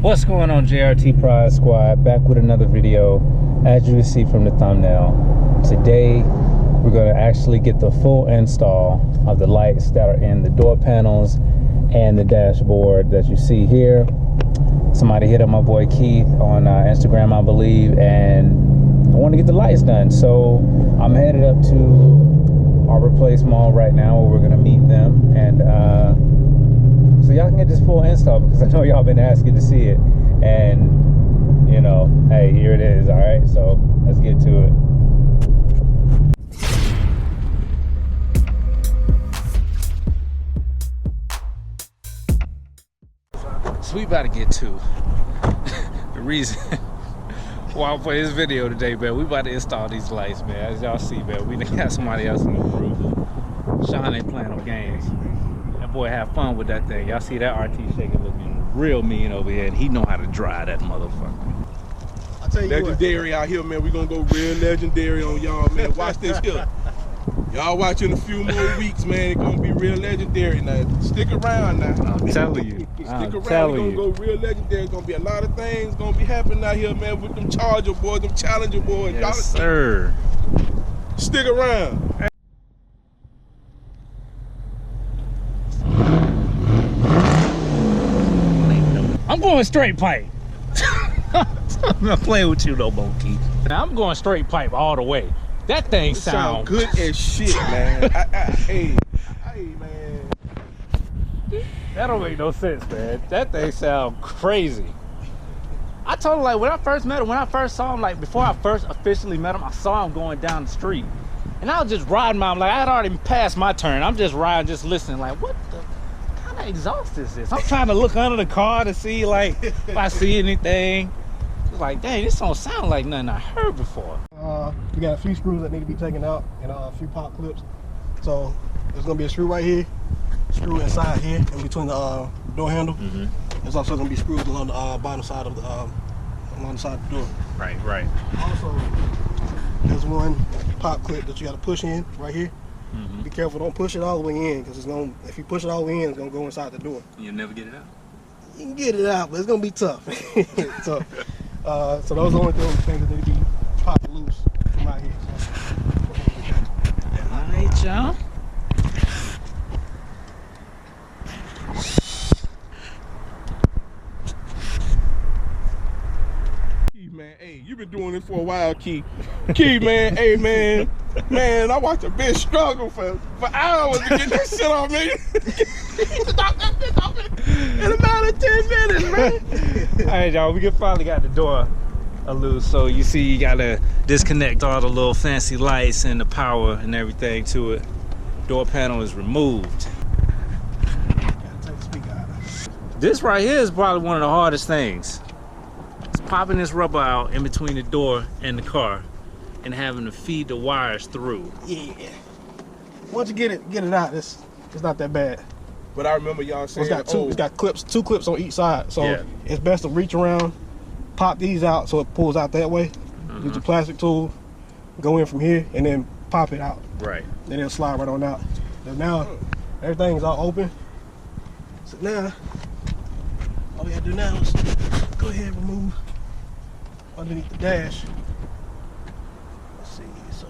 What's going on, JRT Prod Squad? Back with another video. As you can see from the thumbnail, today we're going to actually get the full install of the lights that are in the door panels and the dashboard that you see here. Somebody hit up my boy Keith on Instagram, I believe, and I want to get the lights done. So I'm headed up to our Place Mall right now, where we're going to meet them, and so y'all can get this full install, because I know y'all been asking to see it, and you know, hey, here it is. All right, so let's get to it. So we about to get to the reason why I'm playing this video today, man. We about to install these lights, man. As y'all see, man, we got somebody else in the group. Sean ain't playing no games. That boy have fun with that thing. Y'all see that RT shaker looking real mean over here, and he know how to drive that motherfucker. I tell you legendary what, out here, man. We gonna go real legendary on y'all, man. Watch this here. Y'all watch in a few more weeks, man. It's gonna be real legendary. Now, stick around now. I'm telling you. Stick around. We're gonna go real legendary. It's gonna be a lot of things gonna be happening out here, man, with them Charger boys, them Challenger boys. Yes, sir. Stick around. I'm going straight pipe. I'm not playing with you no more, Keith. I'm going straight pipe all the way. That thing sound good as shit, man. Hey, man. That don't make no sense, man. That thing sound crazy. I told him, like, when I first met him, when I first saw him, like, before I first officially met him, I saw him going down the street. And I was just riding by him, like, I had already passed my turn. I'm just riding, just listening, like, what the kind of exhaust is this? I'm trying to look under the car to see, like, if I see anything. It's like, dang, this don't sound like nothing I heard before. We got a few screws that need to be taken out and a few pop clips. So there's gonna be a screw right here, screw inside here in between the door handle. There's also gonna be screws along the bottom side of the along the side of the door. Right. Also, there's one pop clip that you gotta push in right here. Be careful, don't push it all the way in, because it's gonna, if you push it all the way in, it's gonna go inside the door. You'll never get it out? You can get it out, but it's gonna be tough. So those are the only things that need to be popped loose from out here. So, all right, y'all. Man, hey, you been doing this for a while, Key. Key, man, hey, man, I watched a bitch struggle for hours to get that shit off me. Stop that shit off me in about 10 minutes, man. All right, y'all, we finally got the door loose. So you see, you gotta disconnect all the little fancy lights and the power and everything to it. Door panel is removed. Gotta take the speaker out. This right here is probably one of the hardest things. Popping this rubber out in between the door and the car and having to feed the wires through. Yeah. Once you get it out, it's not that bad. But I remember y'all saying it's got two clips on each side. So yeah, it's best to reach around, pop these out so it pulls out that way. Use your plastic tool, go in from here, and then pop it out. Right. Then it'll slide right on out. And now everything's all open. So now all we gotta do now is go ahead and remove underneath the dash. Let's see, so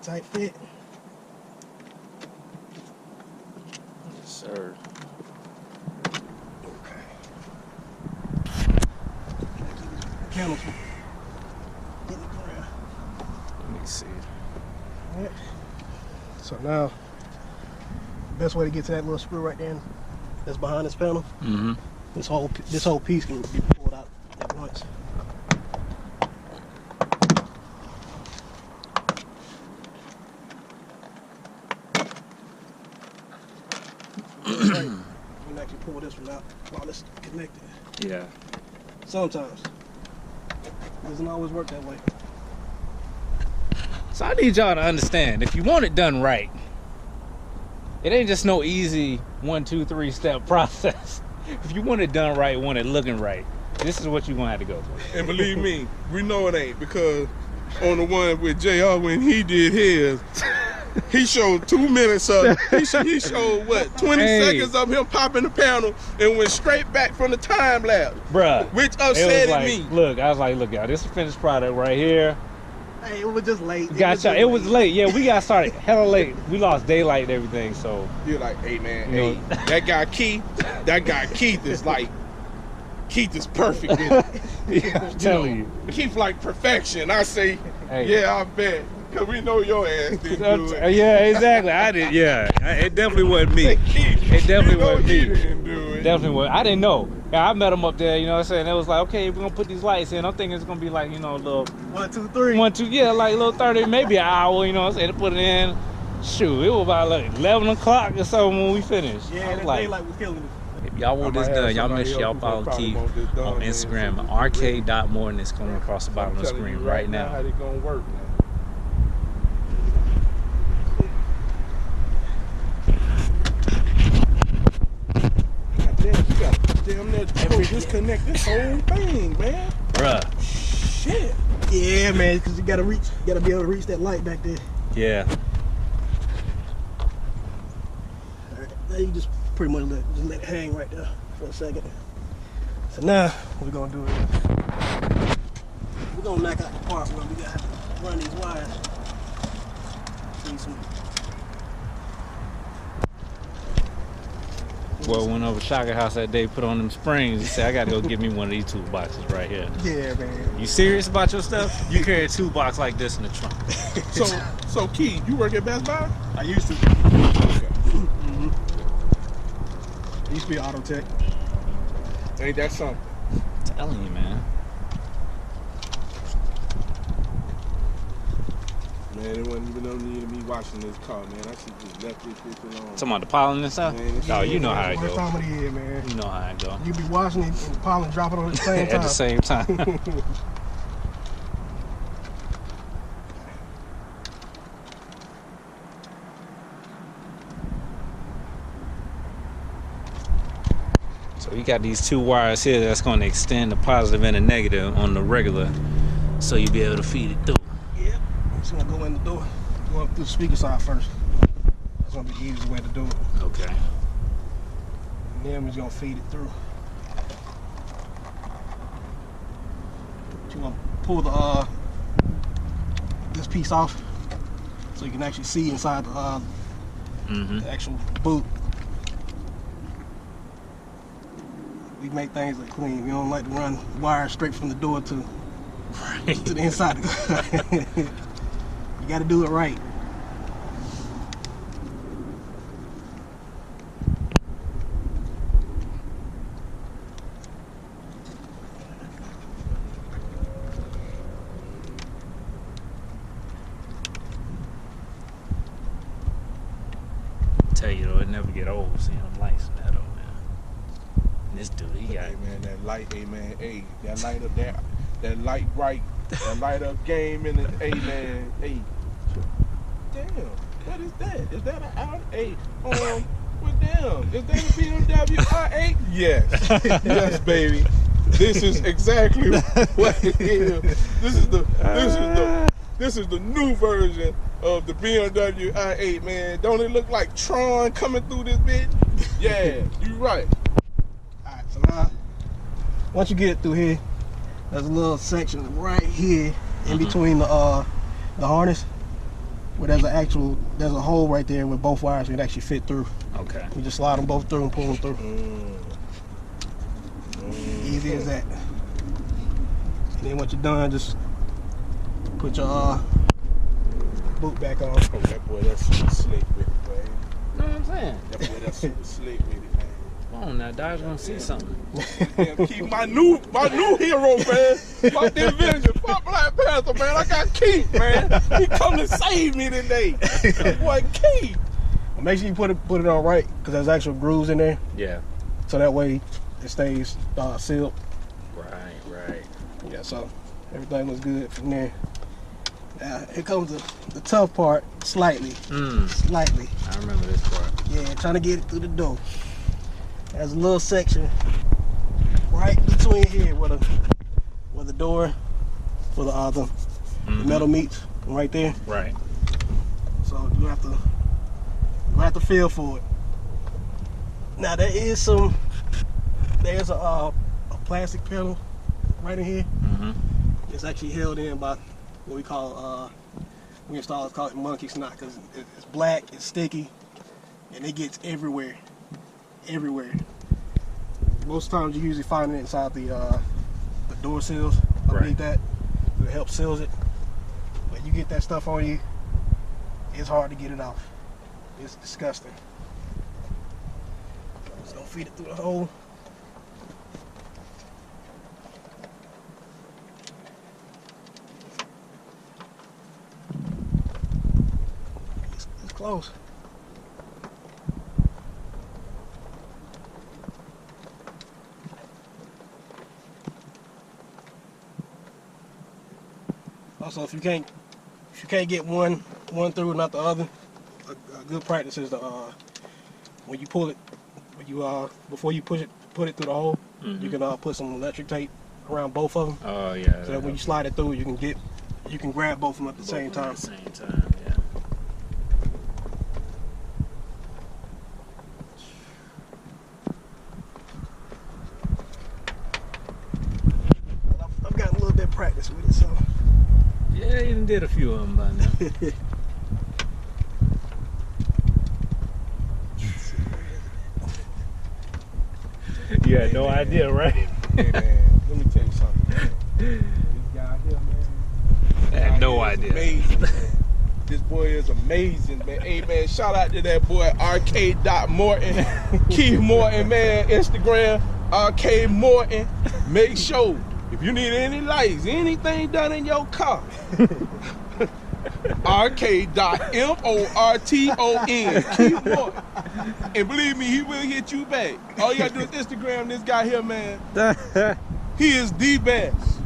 tight fit. Yes, sir. Okay. Candles. Let me see. Right. So now, the best way to get to that little screw right there that's behind this panel, this whole piece can be pulled out at once. You can actually pull this one out while it's connected. Yeah. Sometimes. It doesn't always work that way. So I need y'all to understand, if you want it done right, it ain't just no easy 1, 2, 3 step process. If you want it done right, want it looking right, This is what you're gonna have to go through. And believe me, we know it ain't, because on the one with JR, when he did his, he showed 2 minutes of, he showed what, 20 seconds of him popping the panel and went straight back from the time lapse. Bruh. Which upset me. Look, I was like, look, y'all, this is the finished product right here. Hey, it was just late. It was late. Yeah, we got started hella late. We lost daylight and everything, so. You're like, hey man, You hey, know. that guy Keith is like, Keith is perfect. Yeah, I'm telling you. Keith like perfection. I say, Hey. yeah, I bet. Because we know your ass didn't do it. Yeah, exactly. I did. Yeah, it definitely wasn't me. It definitely wasn't me. Didn't do it. Definitely wasn't. I didn't know. Yeah, I met him up there, you know what I'm saying? It was like, okay, we're gonna put these lights in. I'm thinking it's gonna be like, you know, a little 1, 2, 3. 1, 2, yeah, like a little 30, maybe an hour, you know what I'm saying, to put it in. Shoot, it was about like 11 o'clock or something when we finished. Yeah, I was that like, daylight was killing us. if y'all want this done, y'all make sure y'all follow Keith on Instagram. rk.morton is coming across the bottom of the screen right now. How they gonna work, man? Damn, you got damn near disconnect this whole thing, man. Bruh. Shit. Yeah, man, because you gotta be able to reach that light back there. Yeah. All right, now you just pretty much let it hang right there for a second. So now what we're gonna do is we're gonna knock out the part where we gotta run these wires. See some. Well, went over Shaka House that day, put on them springs. He said, I gotta go get me one of these toolboxes right here. Yeah, man. You serious about your stuff? You carry a toolbox like this in the trunk. So Key, you work at Best Buy? I used to. Okay. Mm-hmm. I used to be an auto tech. Ain't that something? I'm telling you, man. Man, it wasn't even no need of me watching this car, man. I should just left this bitch alone. Talking about the pollen and stuff? Man, No, you know how it Worst go. time of the year, man. You know how it go. You be washing it and the pollen dropping on at the same time. At the same time. So you got these two wires here that's going to extend the positive and the negative on the regular, so you'll be able to feed it through. Yep. I'm just gonna go in the door. Go up through the speaker side first. That's gonna be the easiest way to do it. Okay. And then we're just gonna feed it through. You're gonna pull the this piece off so you can actually see inside the actual boot. We make things look clean. We don't like to run wires straight from the door to the inside. You gotta do it right. Tell you though, it never get old seeing them lights in that though, man. And this dude, he got Hey man, that light, hey man, hey, that light up there, that light right, that light up game in the, hey man, hey. Damn, what is that? Is that an out? Hey, well damn, is that a BMW i8? Yes, yes baby. This is exactly what it is. This is the new version of the BMW i8, man. Don't it look like Tron coming through this bitch? Yeah, you right. Alright, so now once you get through here, there's a little section right here in between the harness where there's a hole right there where both wires can actually fit through. okay. You just slide them both through and pull them through. Easy as that. And then once you're done, just put your boot back on. Oh, that boy, that's super slick with it, man. You know what I'm saying? That boy, that's super slick with it, man. Come on now, Dodge want to see something. Damn, keep my new hero, man. My division, fuck Black Panther, man. I got Keith, man. He come to save me today. That boy, Keith. Well, make sure you put it on right because there's actual grooves in there, Yeah. so that way it stays sealed. Right. Yeah, so everything looks good from there. Now, here comes the tough part, slightly. Slightly. I remember this part. Yeah, trying to get it through the door. There's a little section right between here where the door for the metal meets, right there. Right. So you have to feel for it. Now there's a plastic panel right in here. It's actually held in by what we call we installers call it monkey snot, because it's black, it's sticky, and it gets everywhere. Most times you usually find it inside the door seals underneath that. It helps seals it. But you get that stuff on you, it's hard to get it off. It's disgusting. Just gonna feed it through the hole. It's close. Also, if you can't get one through and not the other, a good practice is when you pull it, before you put it through the hole, you can put some electric tape around both of them. Oh yeah. So that when you slide it through, you can grab both of them at the same time. At the same time, yeah. I've gotten a little bit of practice with it, so. Yeah, you done did a few of them by now. You had no idea, right? Hey man, let me tell you something, man. This guy here, man. I had no idea. Amazing, man. This boy is amazing, man. Hey man, shout out to that boy rk.morton, Keith Morton, man. Instagram, rk.morton. Make sure if you need any lights, anything done in your car, rk.morton, Keith Morton. And believe me, he will hit you back. All you gotta do is Instagram this guy here, man. He is the best.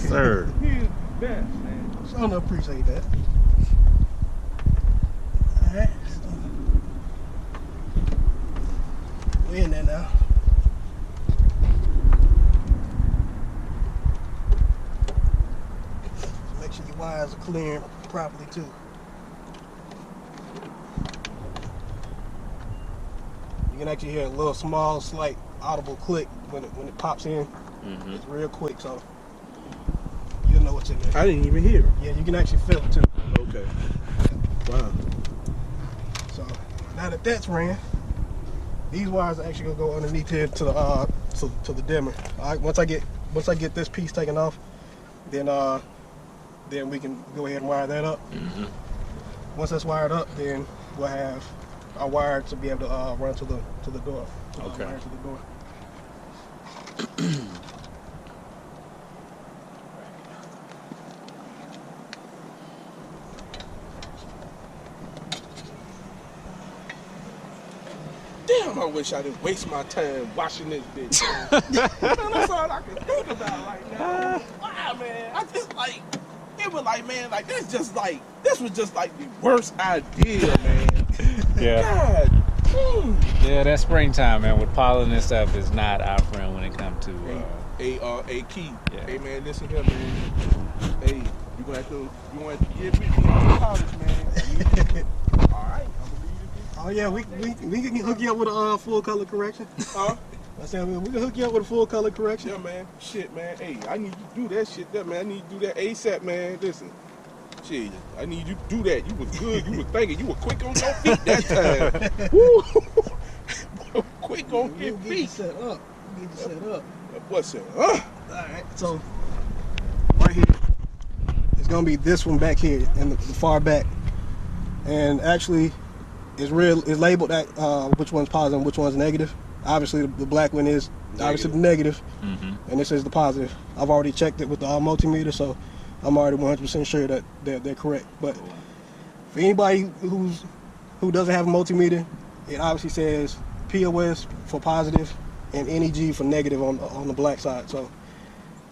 Sir. He is the best, man. So I don't appreciate that. Alright. We're in there now. Make sure your wires are clearing properly too. You can actually hear a little small, slight audible click when it pops in. It's real quick, so you'll know what's in there. I didn't even hear it. Yeah, you can actually feel it too. Okay. Wow. So now that that's ran, these wires are actually gonna go underneath here to the dimmer. All right, once I get this piece taken off, then we can go ahead and wire that up. Once that's wired up, then we'll have our wire to be able to run to the door. Okay. Wire to the door. Damn, I wish I didn't waste my time watching this bitch. Man, that's all I can think about right now. Wow, man. I just like, it was like, man, like this was just like the worst idea, man. Yeah. God. Yeah, that springtime, man, with pollen and stuff is not our friend when it comes to Hey, Key. Yeah. Hey, man, listen here, man. Hey, you gonna have to get me to college, man. All right, I'm gonna leave you. Oh yeah, we can hook you up with a full color correction. Huh? I said we can hook you up with a full color correction. Yeah, man. Shit, man. Hey, I need you to do that shit there, man. I need you to do that ASAP, man. Listen. Shit, I need you to do that. You was good. You was thinking. You were quick on your feet that time. Woo! Quick on your Get you feet. set up. Get you set up. What's it? Alright, so right here, it's gonna be this one back here in the far back. And actually it's labeled at which one's positive and which one's negative. Obviously the black one is obviously the negative, and this is the positive. I've already checked it with the multimeter, so I'm already 100% sure that they're correct. But for anybody who doesn't have a multimeter, it obviously says POS for positive and NEG for negative on the black side. So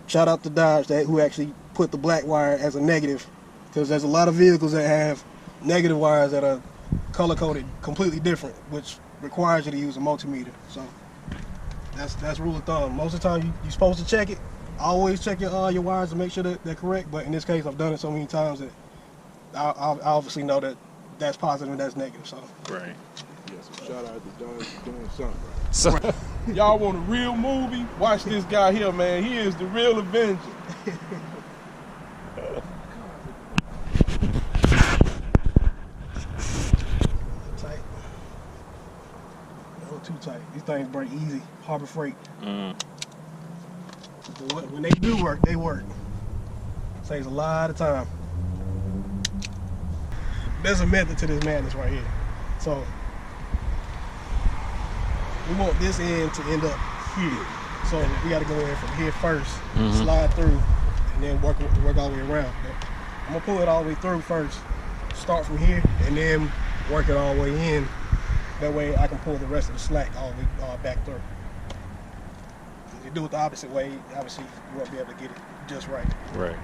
shout out to Dodge who actually put the black wire as a negative, because there's a lot of vehicles that have negative wires that are color coded completely different, which requires you to use a multimeter. So That's rule of thumb. Most of the time you're supposed to check it. Always check your wires to make sure that they're correct. But in this case, I've done it so many times that I obviously know that that's positive and that's negative. So Right. Yeah, so shout out to Don doing something right. So Y'all want a real movie? Watch this guy here, man. He is the real Avenger. tight. No, too tight. These things break easy. Harbor Freight. But when they do work, they work. Saves a lot of time. There's a method to this madness right here. So we want this end to end up here. So we got to go in from here first, slide through, and then work all the way around. But I'm gonna pull it all the way through first. Start from here, and then work it all the way in. That way I can pull the rest of the slack all the way back through. If you do it the opposite way, obviously you won't be able to get it just right. right.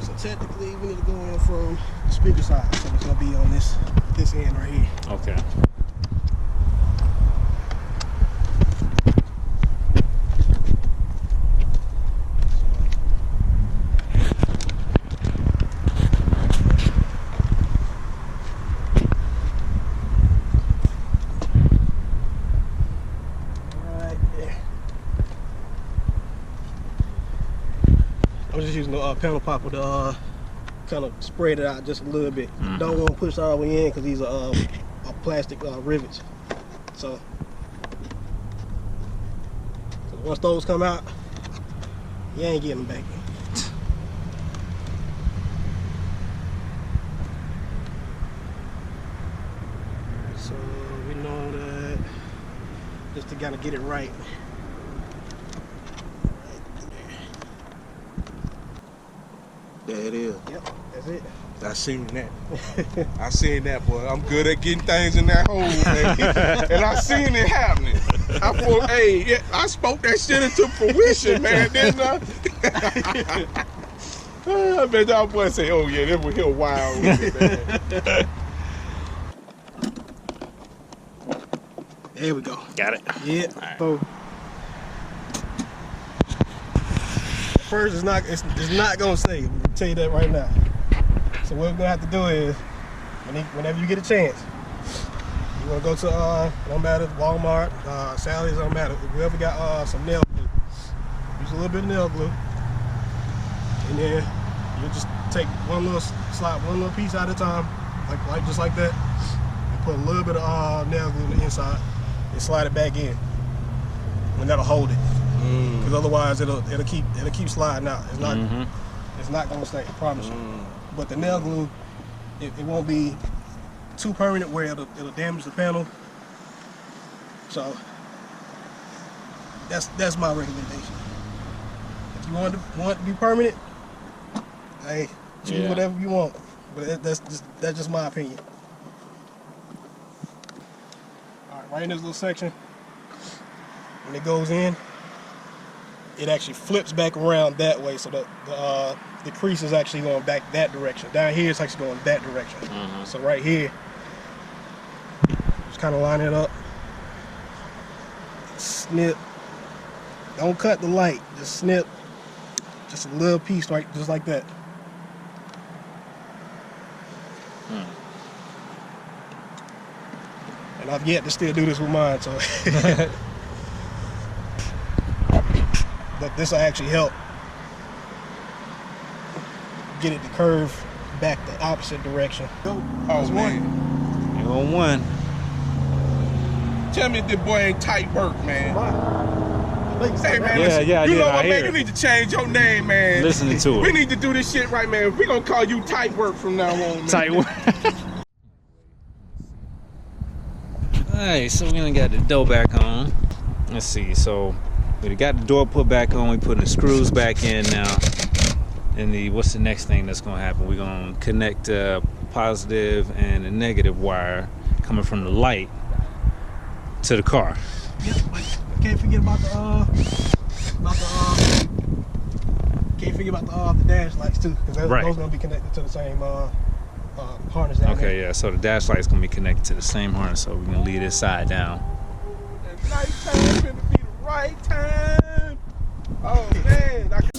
So technically, we need to go in from the speaker side. So it's gonna be on this end right here. Okay. Right there. I'm just using the panel popper to kind of spread it out just a little bit. Don't want to push all the way in because these are plastic rivets. So once those come out, you ain't getting them back in. So we know that just to kind of get it right. There it is. Yep, that's it. I seen that. I seen that, boy. I'm good at getting things in that hole, man. And I seen it happening. I thought, hey, yeah, I spoke that shit into fruition, man, didn't I? I bet y'all boys say, oh yeah, this was here wild with it, man. There we go. Got it. Yeah. Right. So first, it's not gonna say. I'll tell you that right now. So what we're gonna have to do is, whenever you get a chance, you wanna go to no matter Walmart, Sally's, don't matter. Whoever got some nail glue, use a little bit of nail glue, and then you just take one little piece at a time, like just like that, and put a little bit of nail glue on the inside, and slide it back in, and that'll hold it. Because otherwise it'll keep sliding out. It's not gonna stay. I promise you. But the nail glue, it won't be too permanent where it'll damage the panel. So that's my recommendation. If you want it to be permanent, hey, choose whatever you want. But that's just my opinion. All right, right in this little section, when it goes in, it actually flips back around that way, so that the crease is actually going back that direction. Down here, it's actually going that direction. So right here, just kind of line it up, snip. Don't cut the light, just snip, just a little piece, right, just like that. And I've yet to still do this with mine, so. But this will actually help get it to curve back the opposite direction. Oh man, You on one. tell me if this boy ain't tight work, man. Hey man, Yeah, listen, yeah, you know I what, hear man? it. You need to change your name, man. Listening to We it. need to do this shit right, man. We gonna call you tight work from now on, man. Tight one. Alright, so we done got the door back on. Let's see, so we got the door put back on, we putting the screws back in now. And what's the next thing that's gonna happen? We're gonna connect a positive and a negative wire coming from the light to the car. Yep, can't forget about the dash lights too, because Right. those gonna be connected to the same harness down there. Okay, yeah, so the dash light's gonna be connected to the same harness, so we're gonna leave this side down. Nighttime. finna be the right time. Oh man,